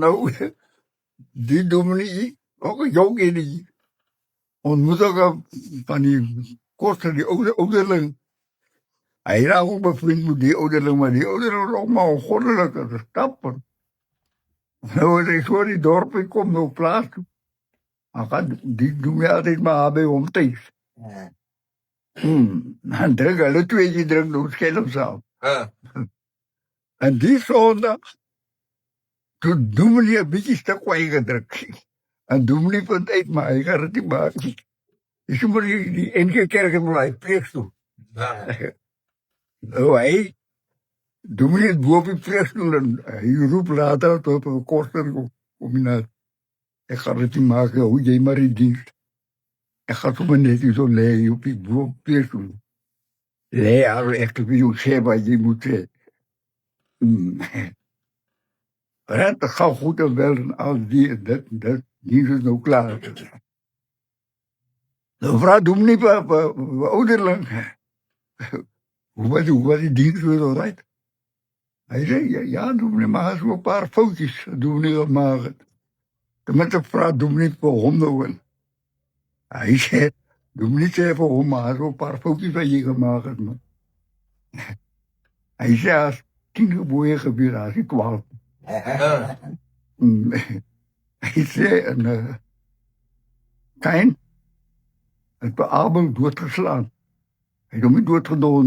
Nou, die dominee, ook een jongen die ontmoet ook van die koster, die ouderling. Hij raakt ook bevriend met die ouderling, maar die ouderling is ook maar een goddelijke stappen. Nou, ik hoor die dorp, ik kom naar plaats toe. Die doen we altijd maar bij om thuis. Dan druk alle twee druk door het schermzaal. En die zondag, toen doen we een beetje stuk gedrukt. En doen we van tijd, maar ik ga het niet maken. Dus je moet die enkele kerken blijven preeks doen. Hij, doen we het boven preeks doen. En hij roept later tot een koster, kom je naar. Ik ga het niet maken, hoe jij maar in dienst. Ik ga het maar net zo leiden op die boven preeks doen. Leiden, echt op je zeggen wat je moet zeggen. Het gaat goed en wel als die dat is nou klaar. De vrouw doet niet wat ouderling. Hoe was die dienst weer altijd? Hij zei, ja, doe niet maar zo een paar foutjes. Doe niet wat maar. Met de vrouw doe niet voor honden. Hij zei, doe niet voor honden, maar zo een paar foutjes wat je gemaakt hebt. Hij zei, als 10 geboren gebeurt, als ik 12. Hij zei, Kain, het beabel doodgeslaan. Hij heeft niet doodgedood.